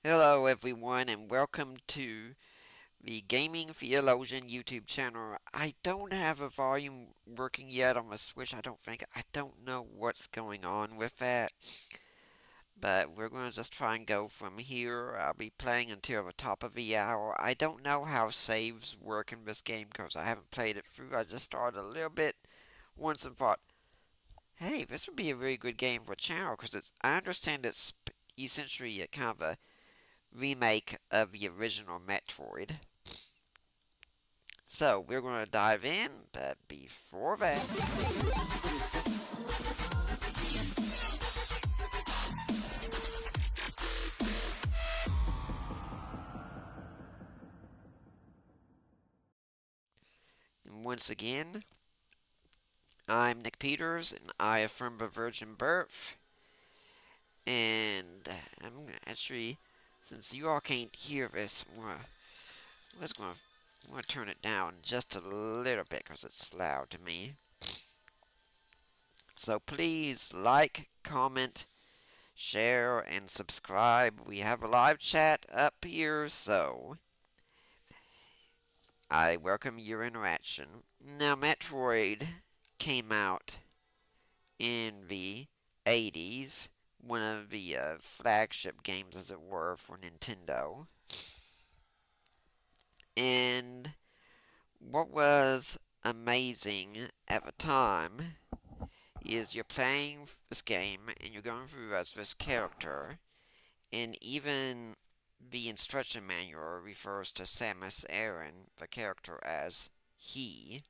Hello everyone and welcome to the Gaming Theologian YouTube channel. I don't have a volume working yet on my Switch, I don't think. I don't know what's going on with that. But we're going to just try and go from here. I'll be playing until the top of the hour. I don't know how saves work in this game because I haven't played it through. I just started a little bit once and thought, hey, this would be a really good game for a channel because I understand it's essentially a kind of a remake of the original Metroid. So, we're going to dive in, but before that, and once again, I'm Nick Peters, and I affirm a virgin birth. And I'm actually, since you all can't hear this, I'm going to turn it down just a little bit because it's loud to me. So please like, comment, share, and subscribe. We have a live chat up here, so I welcome your interaction. Now, Metroid came out in the 80s, one of the flagship games, as it were, for Nintendo. And what was amazing at the time is you're playing this game and you're going through as this character, and even the instruction manual refers to Samus Aran, the character, as he.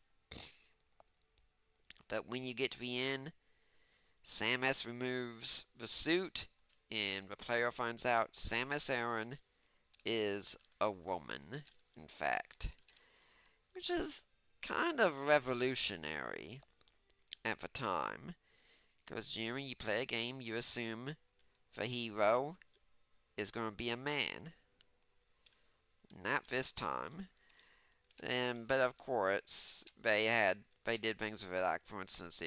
But when you get to the end, Samus removes the suit, and the player finds out Samus Aran is a woman, in fact. Which is kind of revolutionary at the time. Because generally you play a game, you assume the hero is going to be a man. Not this time. But of course, they did things with it, like for instance,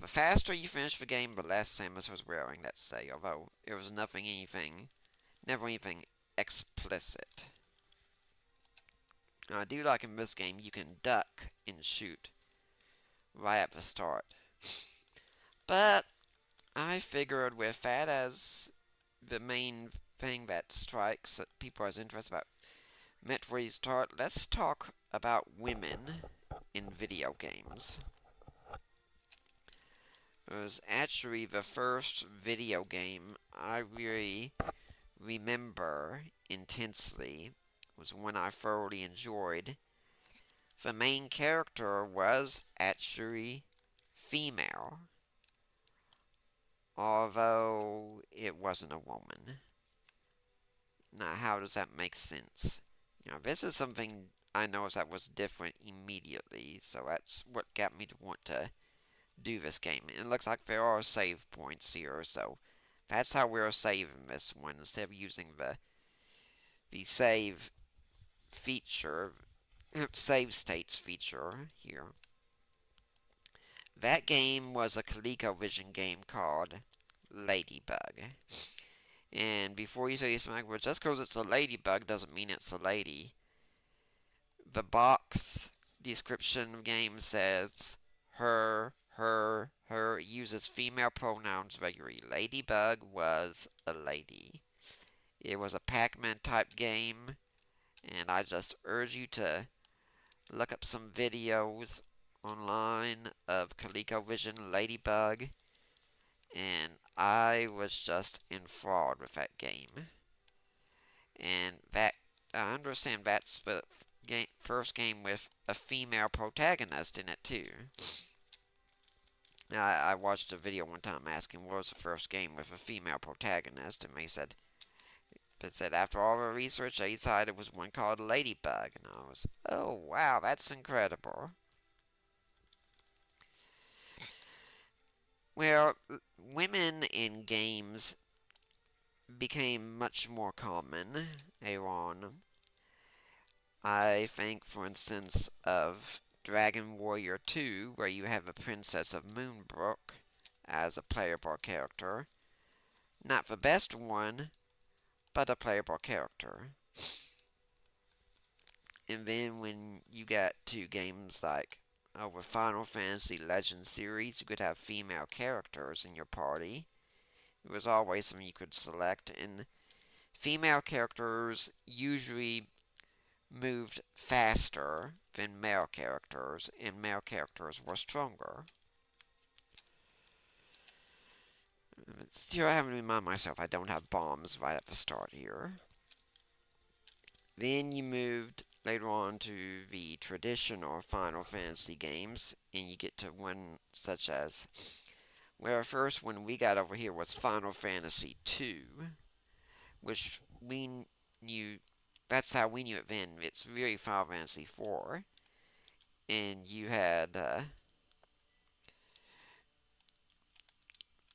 the faster you finish the game, the less Samus was wearing, let's say, although it was never anything explicit. Now, I do like in this game, you can duck and shoot right at the start. But I figured with that as the main thing that strikes that people are interested about Metroid start, let's talk about women in video games. It was actually the first video game I really remember intensely. Was one I thoroughly enjoyed. The main character was actually female, although it wasn't a woman. Now, how does that make sense? This is something I noticed that was different immediately, so that's what got me to want to do this game. And it looks like there are save points here, so that's how we're saving this one instead of using the save feature, save states feature here. That game was a ColecoVision game called Ladybug. And before you say something, well, just because it's a ladybug doesn't mean it's a lady. The box description of the game says her, her, uses female pronouns regularly. Ladybug was a lady. It was a Pac-Man type game, and I just urge you to look up some videos online of ColecoVision Ladybug, and I was just enthralled with that game. And that I understand that's the first game with a female protagonist in it too. I watched a video one time asking what was the first game with a female protagonist, and they said, after all the research, they decided it was one called Ladybug, and I was, oh wow, that's incredible. Well, women in games became much more common later on. I think, for instance, of Dragon Warrior 2, where you have a Princess of Moonbrook as a playable character. Not the best one, but a playable character. And then when you got to games like with Final Fantasy Legend series, you could have female characters in your party. It was always something you could select, and female characters usually moved faster than male characters, and male characters were stronger. Still, I have to remind myself I don't have bombs right at the start here. Then you moved later on to the traditional Final Fantasy games, and you get to one such as, well, first one we got over here was Final Fantasy II, which we knew, that's how we knew it then. It's really Final Fantasy IV, and you had,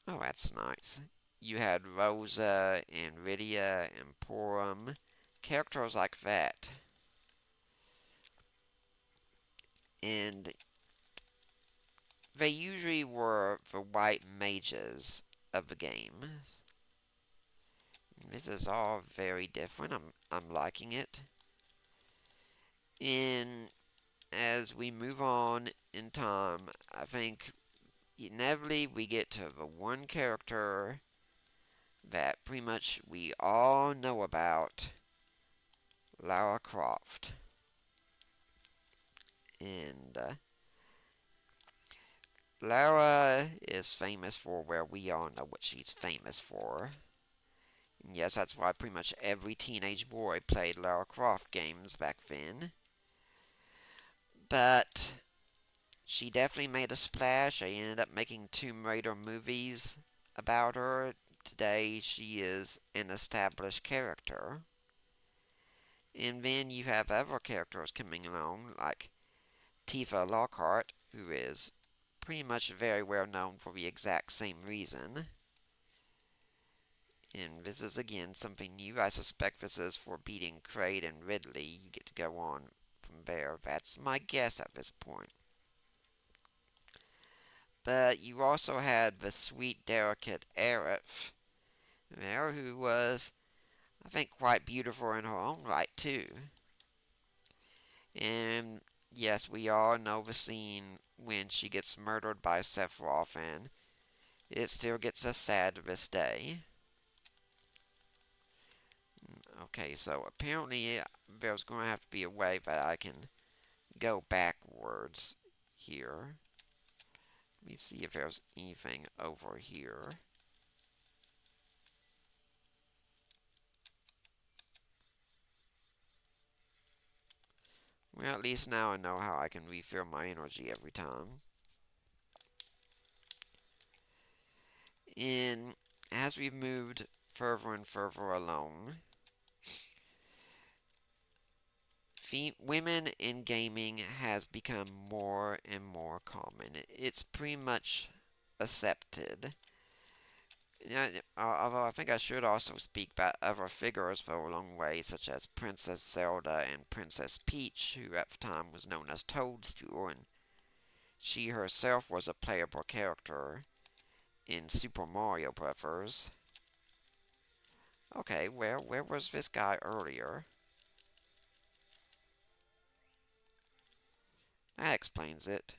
oh, that's nice. You had Rosa and Rydia and Porum, characters like that. And they usually were the white mages of the game. This is all very different. I'm liking it. And as we move on in time, I think inevitably we get to the one character that pretty much we all know about, Lara Croft. And Lara is famous for, well, we all know what she's famous for. And yes, that's why pretty much every teenage boy played Lara Croft games back then. But she definitely made a splash. I ended up making Tomb Raider movies about her. Today she is an established character. And then you have other characters coming along, like Tifa Lockhart, who is pretty much very well known for the exact same reason. And this is again something new. I suspect this is for beating Kraid and Ridley. You get to go on from there. That's my guess at this point. But you also had the sweet, delicate Aerith there, who was, I think, quite beautiful in her own right, too. And yes, we all know the scene when she gets murdered by Sephiroth, and it still gets us sad to this day. Okay, so apparently there's going to have to be a way that I can go backwards here. Let me see if there's anything over here. Well, at least now I know how I can refill my energy every time. And as we've moved further and further along, women in gaming has become more and more common. It's pretty much accepted. Although I think I should also speak about other figures for a long way, such as Princess Zelda and Princess Peach, who at the time was known as Toadstool, and she herself was a playable character in Super Mario Bros. Okay, well, where was this guy earlier? That explains it.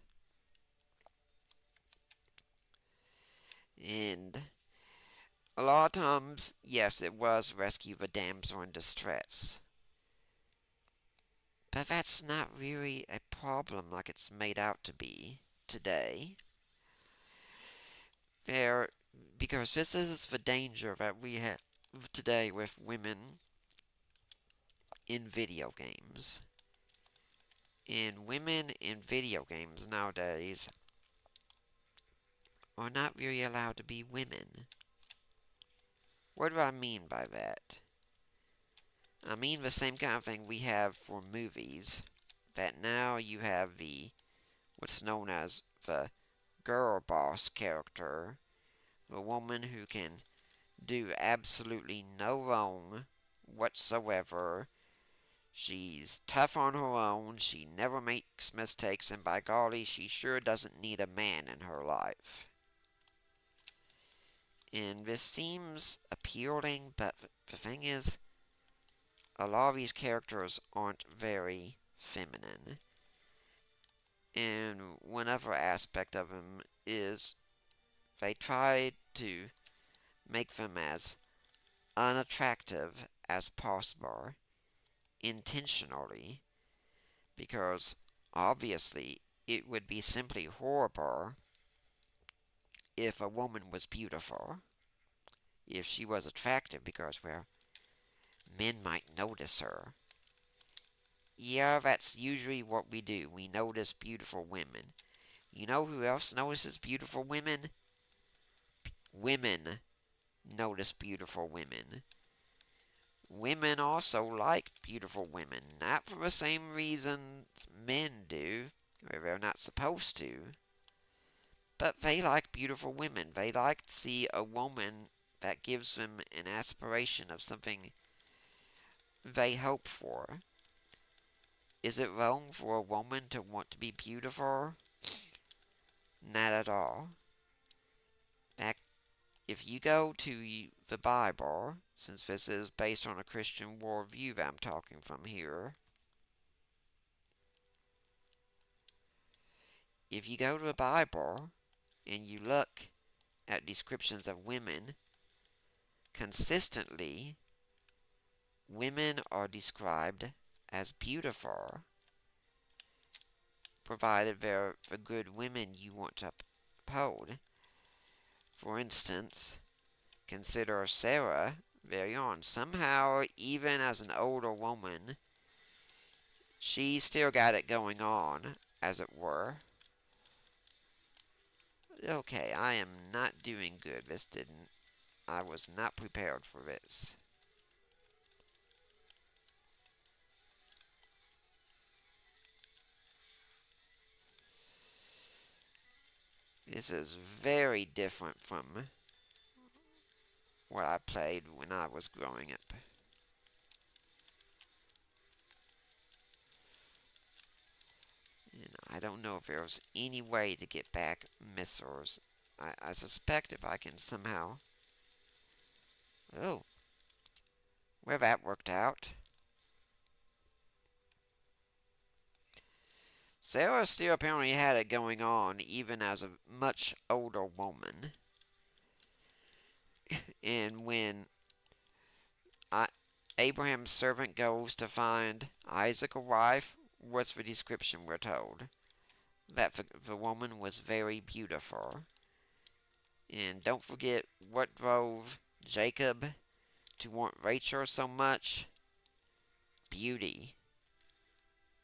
And a lot of times, yes, it was rescue the damsel in distress. But that's not really a problem like it's made out to be today. There, because this is the danger that we have today with women in video games. And women in video games nowadays are not really allowed to be women. What do I mean by that? I mean the same kind of thing we have for movies. That now you have what's known as the girl boss character. The woman who can do absolutely no wrong whatsoever. She's tough on her own, she never makes mistakes, and by golly, she sure doesn't need a man in her life. And this seems appealing, but the thing is, a lot of these characters aren't very feminine. And one other aspect of them is they try to make them as unattractive as possible intentionally, because obviously it would be simply horrible if a woman was beautiful, if she was attractive, because, well, men might notice her. Yeah, that's usually what we do. We notice beautiful women. You know who else notices beautiful women? Women notice beautiful women. Women also like beautiful women, not for the same reasons men do, or they're not supposed to, but they like beautiful women. They like to see a woman that gives them an aspiration of something they hope for. Is it wrong for a woman to want to be beautiful? Not at all. Back, if you go to the Bible, since this is based on a Christian worldview that I'm talking from here, if you go to the Bible and you look at descriptions of women, consistently, women are described as beautiful, provided they're the good women you want to uphold. For instance, consider Sarah very on. Somehow, even as an older woman, she still got it going on, as it were. Okay, I am not doing good. This didn't. I was not prepared for this. This is very different from what I played when I was growing up. And I don't know if there's any way to get back missiles. I suspect if I can somehow. Oh, well, that worked out. Sarah still apparently had it going on, even as a much older woman. And when Abraham's servant goes to find Isaac a wife, what's the description we're told? That the woman was very beautiful. And don't forget what drove Jacob to want Rachel so much? Beauty.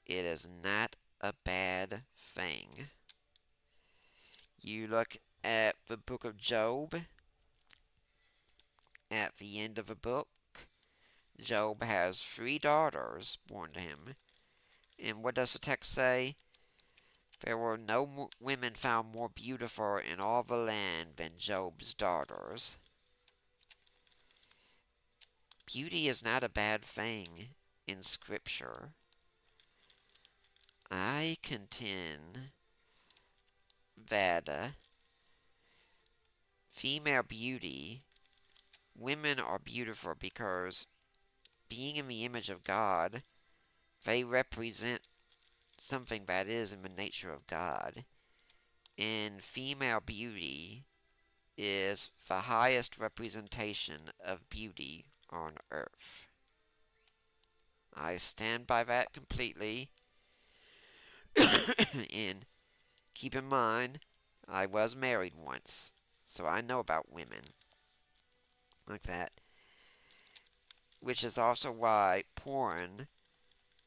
It is not a bad thing. You look at the book of Job, at the end of the book, Job has 3 daughters born to him. And what does the text say? There were no women found more beautiful in all the land than Job's daughters. Beauty is not a bad thing in Scripture. I contend that female beauty, women are beautiful because being in the image of God, they represent something that is in the nature of God. And female beauty is the highest representation of beauty on earth. I stand by that completely. And keep in mind, I was married once, so I know about women like that. Which is also why porn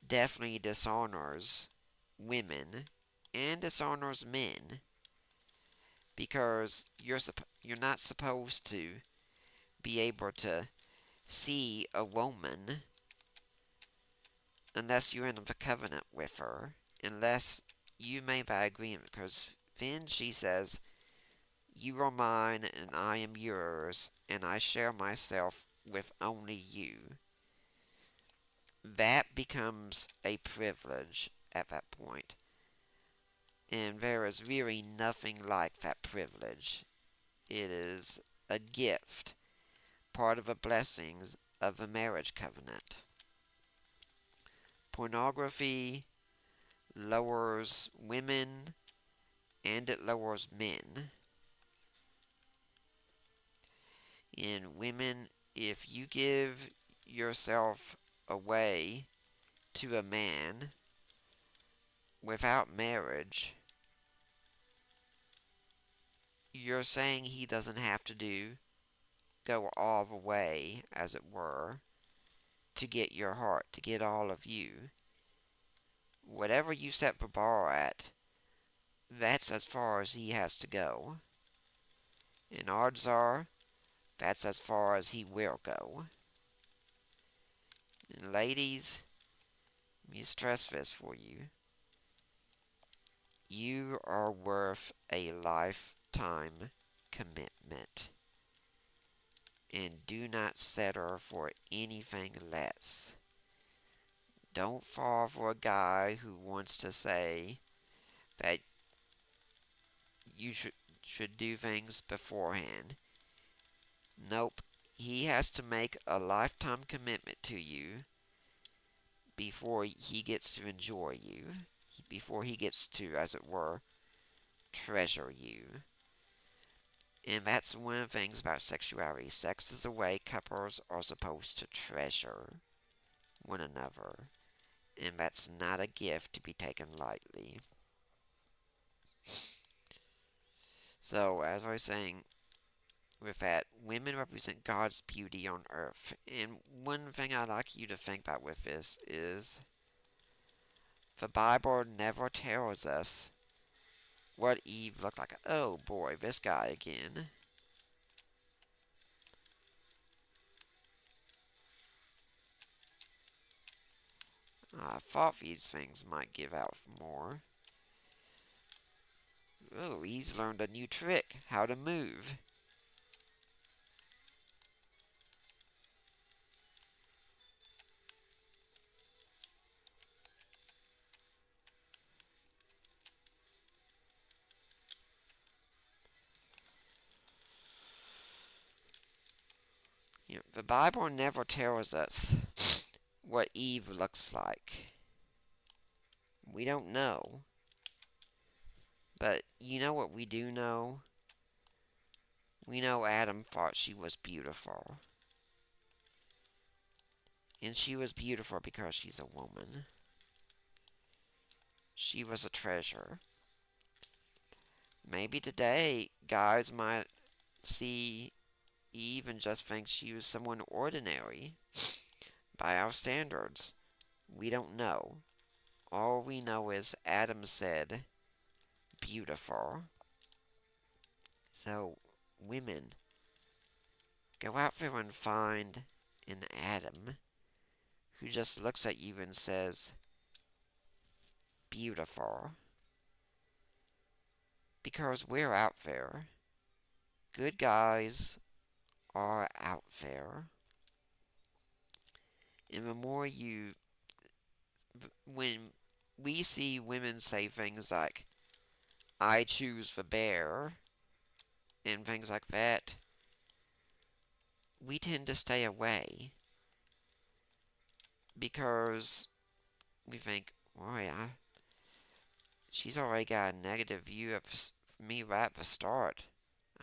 definitely dishonors women and dishonors men, because you're not supposed to be able to see a woman unless you're in a covenant with her, unless you made that agreement, because then she says, you are mine and I am yours, and I share myself with only you. That becomes a privilege at that point. And there is really nothing like that privilege. It is a gift, part of a blessings of a marriage covenant. Pornography lowers women and it lowers men. In women, if you give yourself away to a man without marriage, you're saying he doesn't have to go all the way, as it were, to get your heart, to get all of you. Whatever you set the bar at, that's as far as he has to go. And odds are, that's as far as he will go. And ladies, let me stress this for you. You are worth a lifetime commitment. And do not settle for anything less. Don't fall for a guy who wants to say that you should do things beforehand. Nope. He has to make a lifetime commitment to you before he gets to enjoy you. Before he gets to, as it were, treasure you. And that's one of the things about sexuality. Sex is a way couples are supposed to treasure one another. And that's not a gift to be taken lightly. So, as I was saying, with that, women represent God's beauty on earth. And one thing I'd like you to think about with this is the Bible never tells us what Eve looked like. Oh boy, this guy again. I thought these things might give out more. Oh, he's learned a new trick, how to move. The Bible never tells us what Eve looks like. We don't know. But you know what we do know? We know Adam thought she was beautiful. And she was beautiful because she's a woman. She was a treasure. Maybe today guys might see Eve and just think she was someone ordinary by our standards. We don't know. All we know is Adam said beautiful. So, women, go out there and find an Adam who just looks at you and says beautiful. Because we're out there. Good guys are out there. And the more when we see women say things like, I choose the bear, and things like that, we tend to stay away. Because we think, well, yeah, she's already got a negative view of me right at the start.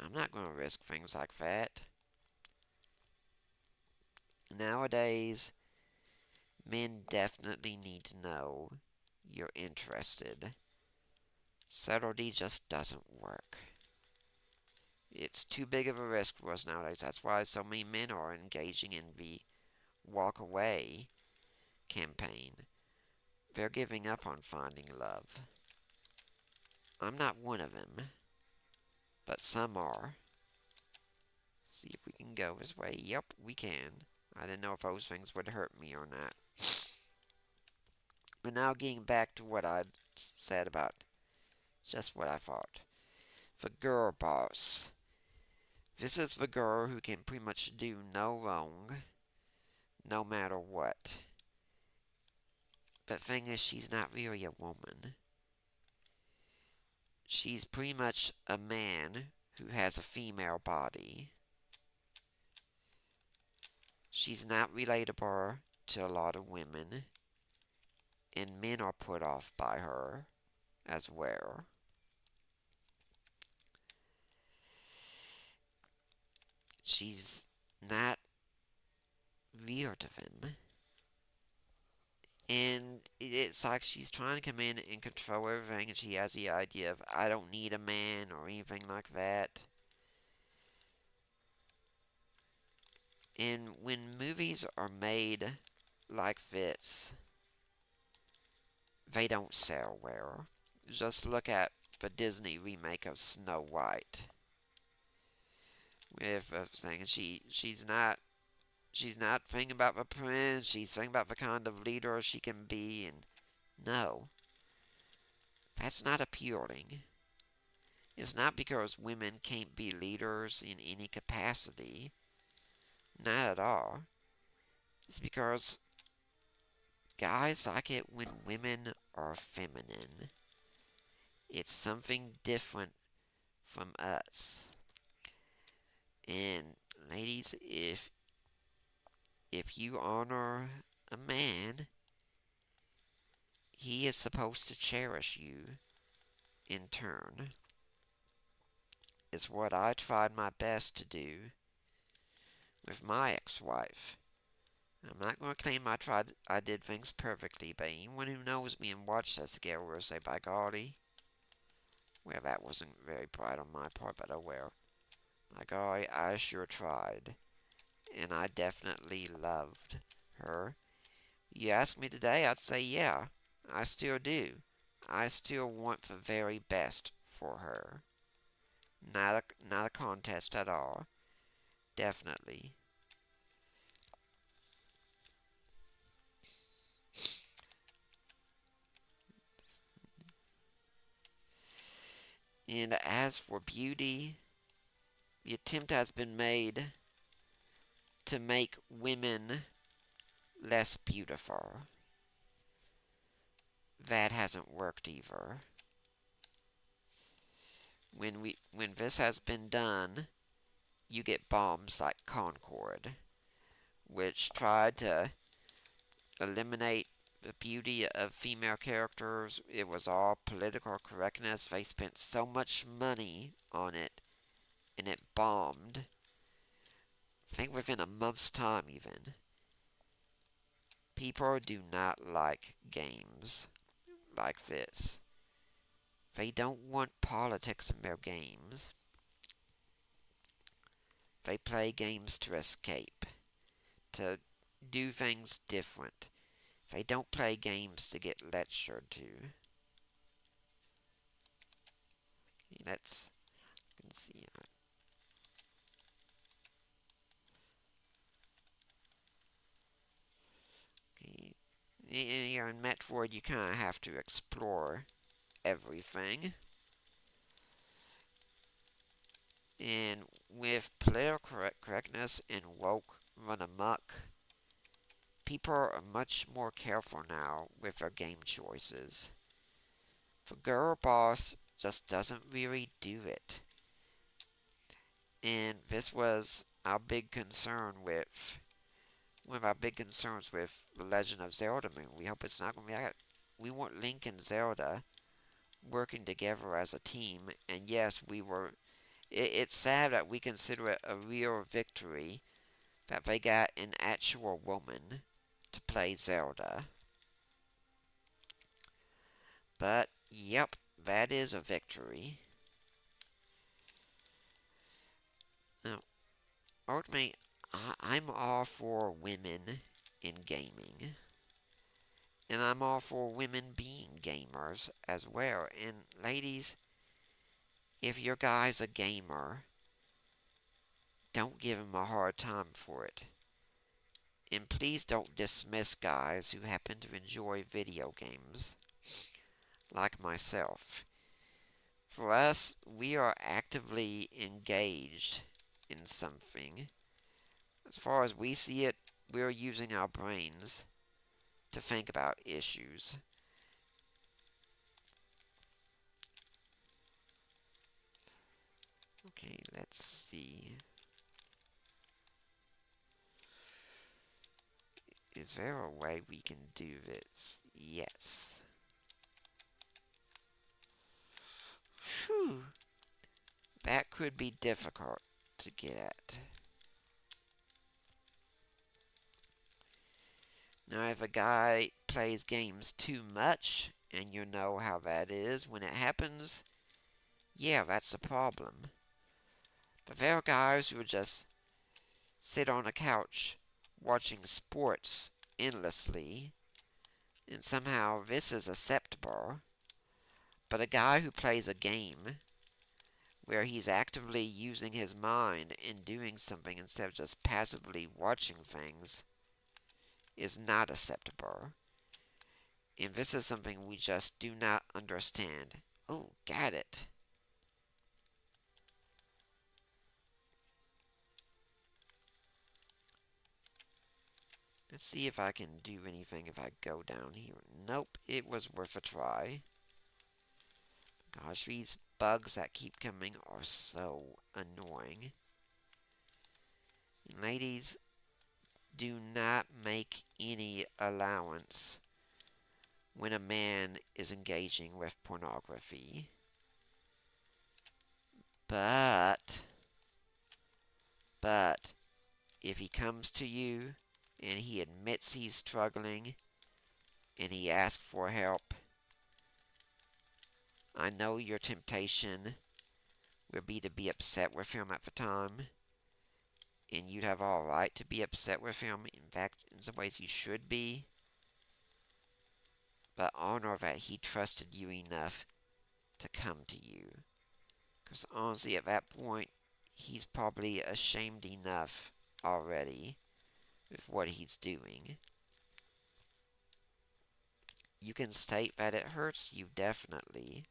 I'm not going to risk things like that. Nowadays, men definitely need to know you're interested. Subtlety just doesn't work. It's too big of a risk for us nowadays. That's why so many men are engaging in the walk away campaign. They're giving up on finding love. I'm not one of them, but some are. See if we can go this way. Yep, we can. I didn't know if those things would hurt me or not. But now getting back to what I said about just what I thought. The girl boss. This is the girl who can pretty much do no wrong, no matter what. But thing is, she's not really a woman. She's pretty much a man who has a female body. She's not relatable to a lot of women, and men are put off by her as well. She's not real to them. And it's like she's trying to come in and control everything, and she has the idea of, I don't need a man or anything like that. And when movies are made like this, they don't sell well. Just look at the Disney remake of Snow White. With everything, she's not thinking about the prince. She's thinking about the kind of leader she can be, and no, that's not appealing. It's not because women can't be leaders in any capacity. Not at all. It's because guys like it when women are feminine. It's something different from us. And ladies, if you honor a man, he is supposed to cherish you in turn. It's what I tried my best to do with my ex-wife. I'm not going to claim I did things perfectly, but anyone who knows me and watched us together will say, by golly, well, that wasn't very bright on my part, but oh well. By golly, I sure tried. And I definitely loved her. You ask me today, I'd say, yeah, I still do. I still want the very best for her. Not a contest at all. Definitely. And as for beauty, the attempt has been made to make women less beautiful. That hasn't worked either. When this has been done, you get bombs like Concord, which tried to eliminate the beauty of female characters. It was all political correctness. They spent so much money on it, and it bombed. I think within a month's time, even. People do not like games like this. They don't want politics in their games. They play games to escape, to do things different. They don't play games to get lectured to. Okay, let's see. Okay. In Metroid, you kind of have to explore everything. And with political correctness and woke run amok, people are much more careful now with their game choices. The girl boss just doesn't really do it. And this was our big concern with one of our big concerns with The Legend of Zelda. I mean, we hope it's not going to be like that. We want Link and Zelda working together as a team, and yes, it's sad that we consider it a real victory that they got an actual woman to play Zelda. But, yep, that is a victory. Now, ultimately, I'm all for women in gaming. And I'm all for women being gamers as well. And ladies, if your guy's a gamer, don't give him a hard time for it. And please don't dismiss guys who happen to enjoy video games, like myself. For us, we are actively engaged in something. As far as we see it, we're using our brains to think about issues. Okay, let's see. Is there a way we can do this? Yes. Whew. That could be difficult to get at. Now, if a guy plays games too much, and you know how that is when it happens, yeah, that's a problem. But there are guys who just sit on a couch watching sports endlessly, and somehow this is acceptable. But a guy who plays a game where he's actively using his mind and doing something instead of just passively watching things is not acceptable. And this is something we just do not understand. Oh, got it. Let's see if I can do anything if I go down here. Nope, it was worth a try. Gosh, these bugs that keep coming are so annoying. And ladies, do not make any allowance when a man is engaging with pornography. But, if he comes to you and he admits he's struggling and he asks for help, I know your temptation will be upset with him at the time, and you'd have all right to be upset with him. In fact, in some ways you should be. But honor that he trusted you enough to come to you. Because honestly, at that point, he's probably ashamed enough already with what he's doing. You can state that it hurts you, definitely,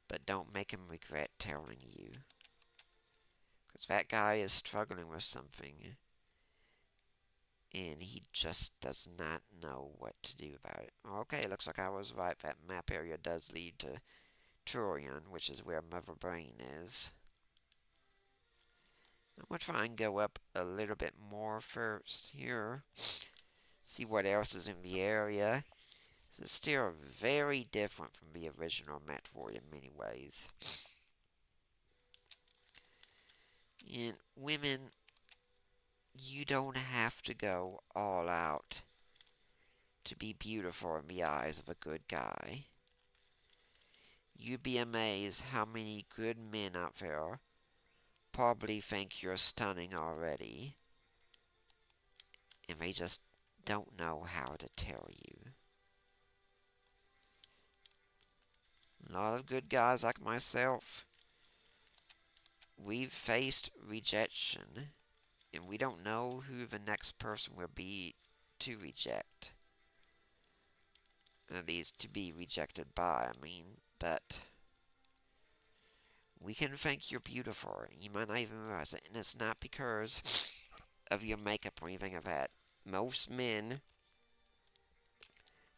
but don't make him regret telling you. Because that guy is struggling with something, and he just does not know what to do about it. Okay, looks like I was right. That map area does lead to Turion, which is where Mother Brain is. I'm going to try and go up a little bit more first here. See what else is in the area. This is still very different from the original Metroid in many ways. And women, you don't have to go all out to be beautiful in the eyes of a good guy. You'd be amazed how many good men out there probably think you're stunning already, and they just don't know how to tell you. A lot of good guys like myself, we've faced rejection, and we don't know who the next person will be to reject. At least to be rejected by, but we can think you're beautiful. You might not even realize it, and it's not because of your makeup or anything of that. Most men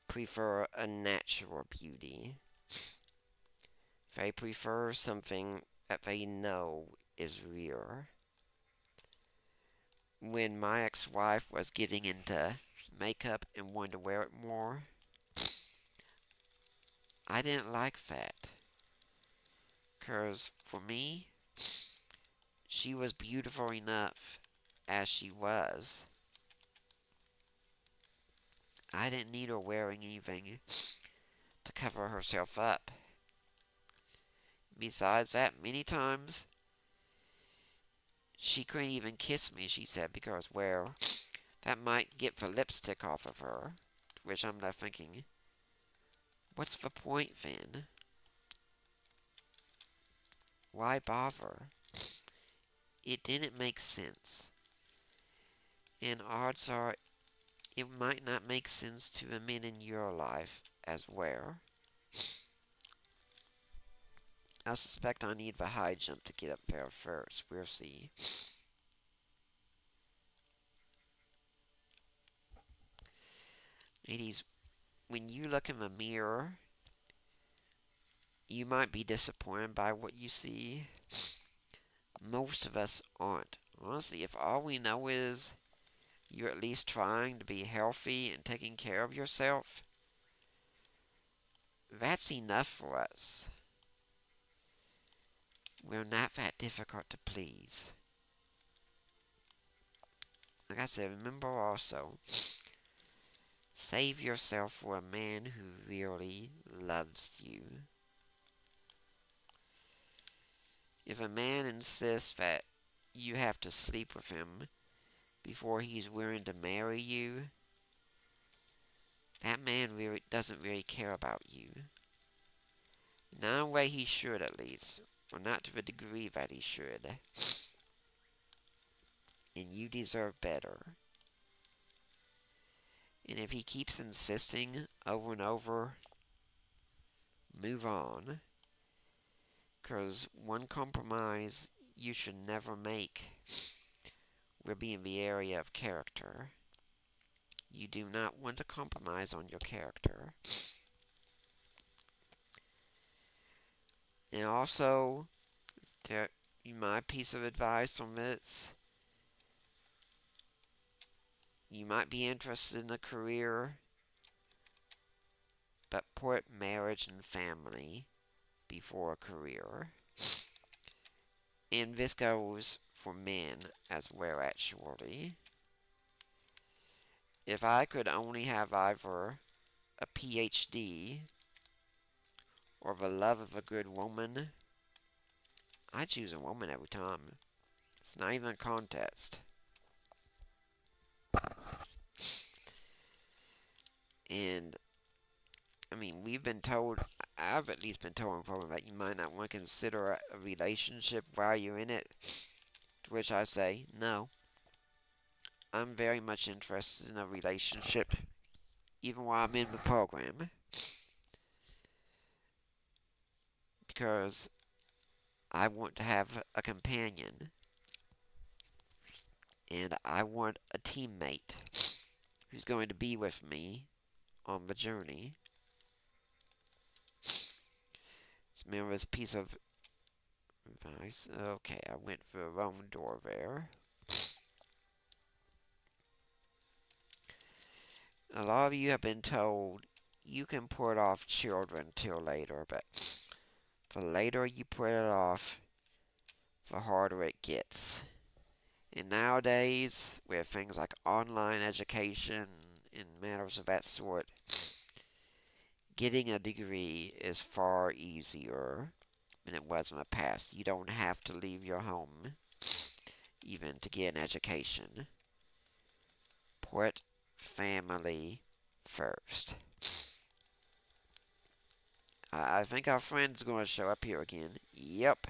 prefer a natural beauty. They prefer something that they know is real. When my ex-wife was getting into makeup and wanted to wear it more, I didn't like that. Because for me, she was beautiful enough as she was. I didn't need her wearing anything to cover herself up. Besides that, many times, she couldn't even kiss me, she said, because, well, that might get the lipstick off of her. Which I'm left thinking, what's the point then? Why bother? It didn't make sense. And odds are, it might not make sense to the men in your life as well. I suspect I need the high jump to get up there first. We'll see. Ladies, when you look in the mirror, you might be disappointed by what you see. Most of us aren't. Honestly, if all we know is You're at least trying to be healthy and taking care of yourself. That's enough for us. We're not that difficult to please. Like I said, remember also, save yourself for a man who really loves you. If a man insists that you have to sleep with him before he's willing to marry you, that man really doesn't really care about you. Not in a way he should, at least, or not to the degree that he should. And you deserve better. And if he keeps insisting over and over, move on. Because one compromise you should never make will be in the area of character. You do not want to compromise on your character. And also, my piece of advice on this, you might be interested in a career, but put marriage and family before a career. And this goes for men as well, actually. If I could only have either a PhD or the love of a good woman, I choose a woman every time. It's not even a contest. And, I mean, we've been told, I've at least been told probably that you might not want to consider a relationship while you're in it. To which I say, no. I'm very much interested in a relationship, even while I'm in the program. Because I want to have a companion. And I want a teammate who's going to be with me on the journey. So remember this piece of advice. Okay, I went for the wrong door there. A lot of you have been told you can put off children till later, but the later you put it off, the harder it gets. And nowadays, with things like online education and matters of that sort, getting a degree is far easier than it was in the past. You don't have to leave your home even to get an education. Put family first. I think our friend's going to show up here again. Yep.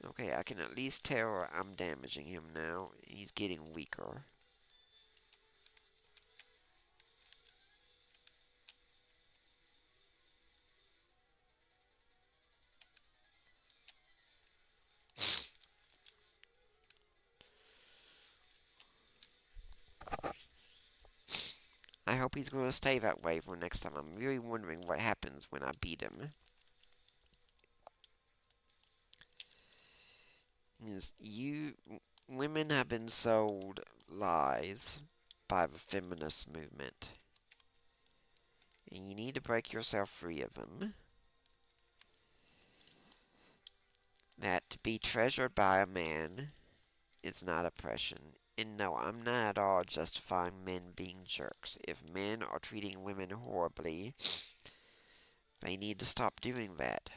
Okay, I can at least tell I'm damaging him now. He's getting weaker. I hope he's going to stay that way for next time. I'm really wondering what happens when I beat him. Because women have been sold lies by the feminist movement. And you need to break yourself free of them. That to be treasured by a man is not oppression. And no, I'm not at all justifying men being jerks. If men are treating women horribly, they need to stop doing that.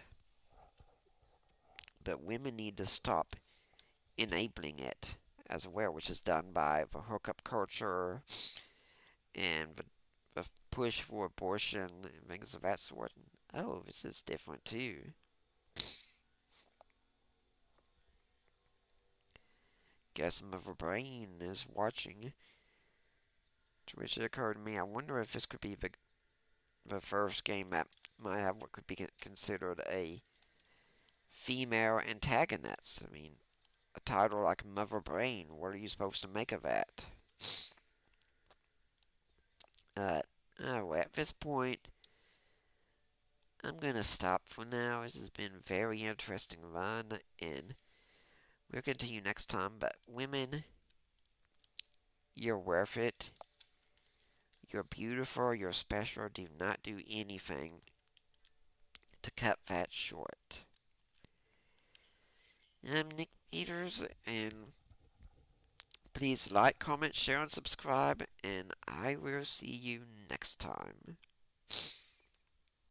But women need to stop enabling it as well, which is done by the hookup culture and the push for abortion and things of that sort. Oh, this is different too. Guess some of her brain is watching. To which it occurred to me, I wonder if this could be the first game that might have what could be considered a female antagonist. I mean, a title like Mother Brain. What are you supposed to make of that? Well, at this point, I'm gonna stop for now. This has been a very interesting run, and we'll continue next time. But women, you're worth it. You're beautiful. You're special. Do not do anything to cut that short. I'm Nick Peters, and please like, comment, share, and subscribe, and I will see you next time.